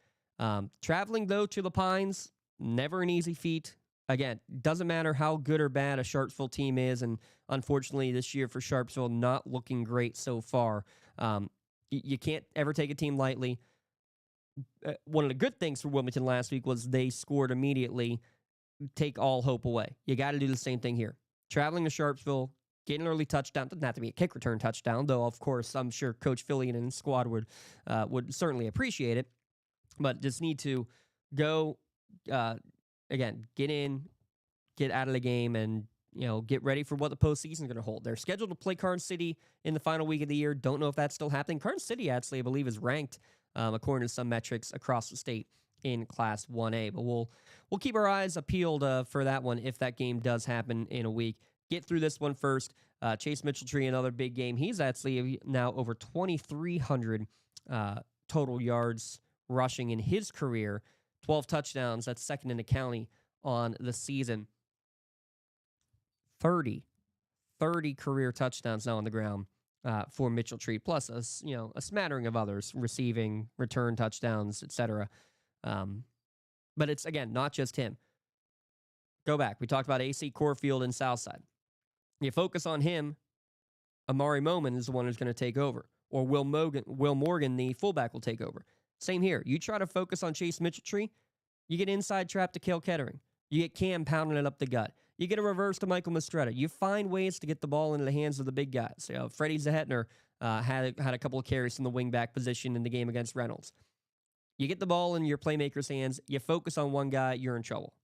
Traveling, though, to the Pines, never an easy feat. Again, doesn't matter how good or bad a Sharpsville team is, and unfortunately this year for Sharpsville, not looking great so far. You can't ever take a team lightly. One of the good things for Wilmington last week was they scored immediately, take all hope away. You got to do the same thing here. Traveling to Sharpsville, get an early touchdown. Doesn't have to be a kick return touchdown, though, of course, I'm sure Coach Fillion and his squad would certainly appreciate it. But just need to go, again, get in, get out of the game, and get ready for what the postseason is going to hold. They're scheduled to play Karnes City in the final week of the year. Don't know if that's still happening. Karnes City, actually, I believe, is ranked, according to some metrics, across the state in Class 1A. But we'll keep our eyes peeled for that one if that game does happen in a week. Get through this one first. Chase Mitchell-Tree, another big game. He's actually now over 2,300 total yards rushing in his career. 12 touchdowns. That's second in the county on the season. 30 career touchdowns now on the ground for Mitchell-Tree, plus a smattering of others, receiving, return touchdowns, etc. But it's, again, not just him. Go back. We talked about AC Corfield and Southside. You focus on him, Amari Moman is the one who's going to take over. Or Will Morgan, the fullback, will take over. Same here. You try to focus on Chase Mitchell-Tree, you get inside trap to Cale Kettering. You get Cam pounding it up the gut. You get a reverse to Michael Mistretta. You find ways to get the ball into the hands of the big guys. Freddie Zahetner had a couple of carries from the wingback position in the game against Reynolds. You get the ball in your playmaker's hands. You focus on one guy, you're in trouble.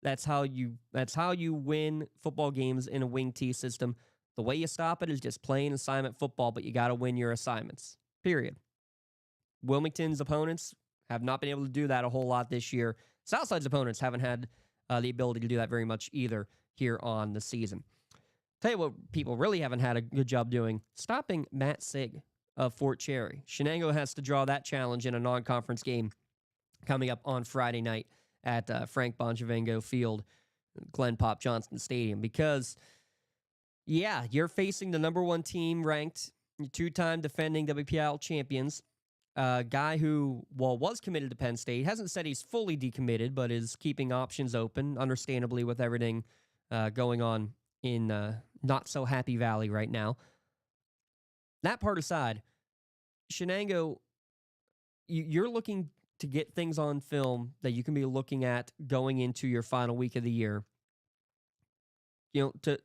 That's how you win football games in a wing T system. The way you stop it is just playing assignment football, but you got to win your assignments. Period. Wilmington's opponents have not been able to do that a whole lot this year. Southside's opponents haven't had the ability to do that very much either here on the season. Tell you what people really haven't had a good job doing, stopping Matt Sig of Fort Cherry. Shenango has to draw that challenge in a non-conference game coming up on Friday night at Frank Bonjavengo Field, Glenn Pop Johnson Stadium, because, yeah, you're facing the number 1 team ranked, 2-time defending WPIAL champions, a guy who, was committed to Penn State, hasn't said he's fully decommitted, but is keeping options open, understandably, with everything going on in not-so-happy Valley right now. That part aside, Shenango, you're looking to get things on film that you can be looking at going into your final week of the year. To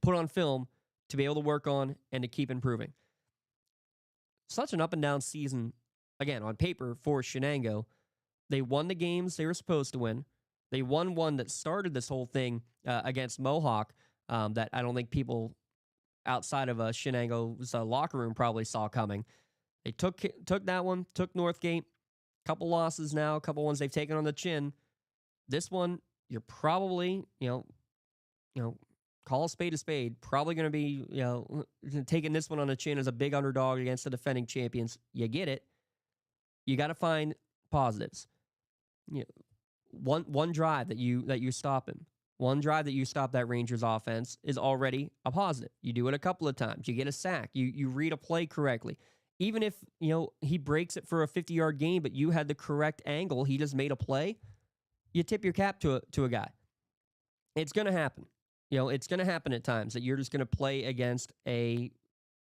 put on film, to be able to work on, and to keep improving. Such an up-and-down season again, on paper for Shenango. They won the games they were supposed to win. They won one that started this whole thing against Mohawk that I don't think people outside of Shenango's locker room probably saw coming. They took that one, took Northgate. Couple losses now, a couple ones they've taken on the chin. This one, you're probably, call a spade, probably going to be, taking this one on the chin as a big underdog against the defending champions. You get it. You got to find positives. One drive that you stop him. One drive that you stop that Rangers offense is already a positive. You do it a couple of times. You get a sack. You read a play correctly. Even if, he breaks it for a 50-yard gain, but you had the correct angle, he just made a play, you tip your cap to a guy. It's going to happen. It's going to happen at times that you're just going to play against a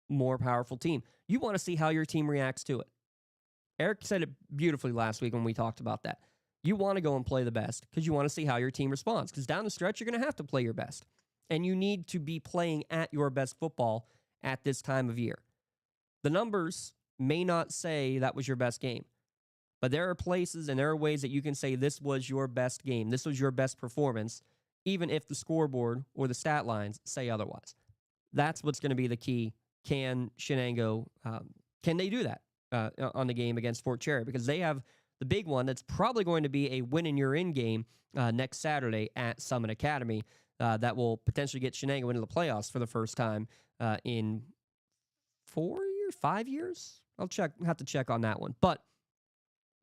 more powerful team. You want to see how your team reacts to it. Eric said it beautifully last week when we talked about that. You want to go and play the best because you want to see how your team responds, because down the stretch, you're going to have to play your best. And you need to be playing at your best football at this time of year. The numbers may not say that was your best game, but there are places and there are ways that you can say this was your best game, this was your best performance, even if the scoreboard or the stat lines say otherwise. That's what's going to be the key. Can Shenango, can they do that on the game against Fort Cherry? Because they have the big one that's probably going to be a win-and-you're-in game next Saturday at Summit Academy that will potentially get Shenango into the playoffs for the first time in 5 years? Have to check on that one. But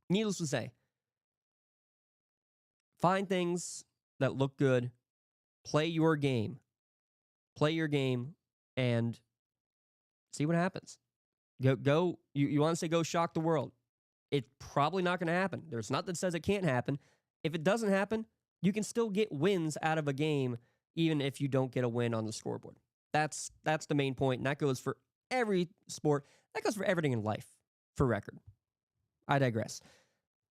needless to say, find things that look good, play your game, and see what happens. Go. You want to say go shock the world. It's probably not going to happen. There's nothing that says it can't happen. If it doesn't happen, you can still get wins out of a game, even if you don't get a win on the scoreboard. That's the main point, and that goes for every sport. That goes for everything in life, for record. I digress.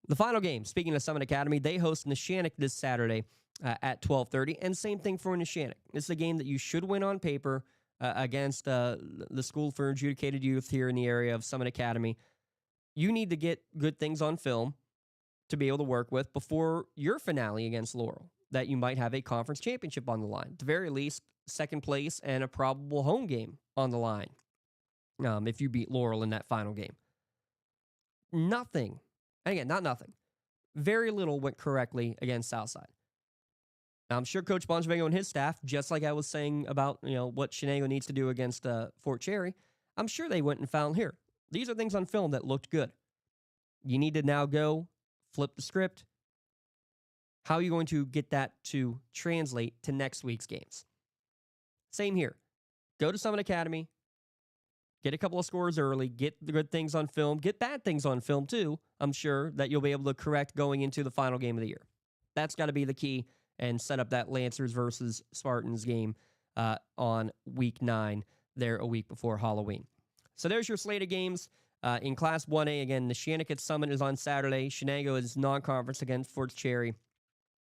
The final game, speaking of Summit Academy, they host Neshannock this Saturday at 12:30, and same thing for Neshannock. It's a game that you should win on paper against the School for Adjudicated Youth here in the area of Summit Academy. You need to get good things on film to be able to work with before your finale against Laurel, that you might have a conference championship on the line. At the very least, second place and a probable home game on the line if you beat Laurel in that final game. Nothing, and again, not nothing, very little went correctly against Southside. Now, I'm sure Coach Bonjavengo and his staff, just like I was saying about what Shenango needs to do against Fort Cherry, I'm sure they went and found here. These are things on film that looked good. You need to now go flip the script. How are you going to get that to translate to next week's games? Same here. Go to Summit Academy, get a couple of scores early, get the good things on film, get bad things on film too. I'm sure that you'll be able to correct going into the final game of the year. That's got to be the key, and set up that Lancers versus Spartans game on week 9 there a week before Halloween. So there's your slate of games. In Class 1A, again, Neshannock at Summit is on Saturday. Shenango is non-conference against Fort Cherry,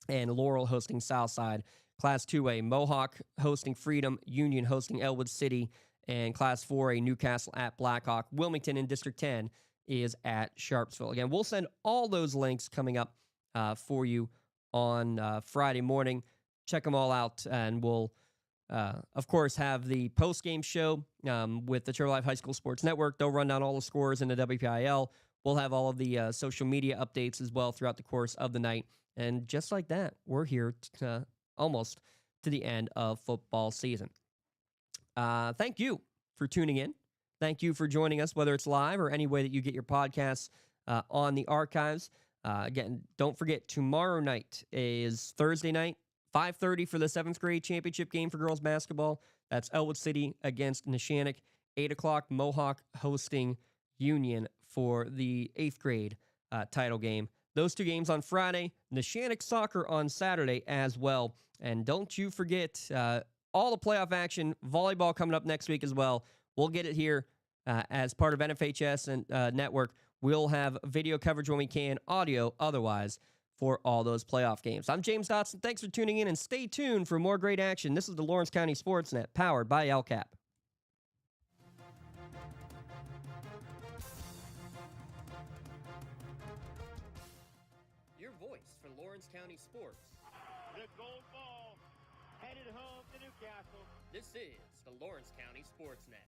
and Laurel hosting Southside. Class 2A, Mohawk hosting Freedom, Union hosting Elwood City, and Class 4A, Newcastle at Blackhawk. Wilmington in District 10 is at Sharpsville. Again, we'll send all those links coming up for you on Friday morning. Check them all out, and we'll, of course, have the post-game show with the Trevor Life High School Sports Network. They'll run down all the scores in the WPIL. We'll have all of the social media updates as well throughout the course of the night. And just like that, we're here almost to the end of football season. Thank you for tuning in. Thank you for joining us, whether it's live or any way that you get your podcasts on the archives. Again, don't forget, tomorrow night is Thursday night, 5:30 for the 7th grade championship game for girls basketball. That's Elwood City against Neshannock. 8 o'clock, Mohawk hosting Union for the 8th grade title game. Those two games on Friday, Neshannock soccer on Saturday as well. And don't you forget all the playoff action, volleyball coming up next week as well. We'll get it here as part of NFHS and Network. We'll have video coverage when we can, audio otherwise, for all those playoff games. I'm James Dotson. Thanks for tuning in, and stay tuned for more great action. This is the Lawrence County SportsNet, powered by LCAP. voice for Lawrence County sports. The gold ball headed home to Newcastle. This is the Lawrence County SportsNet.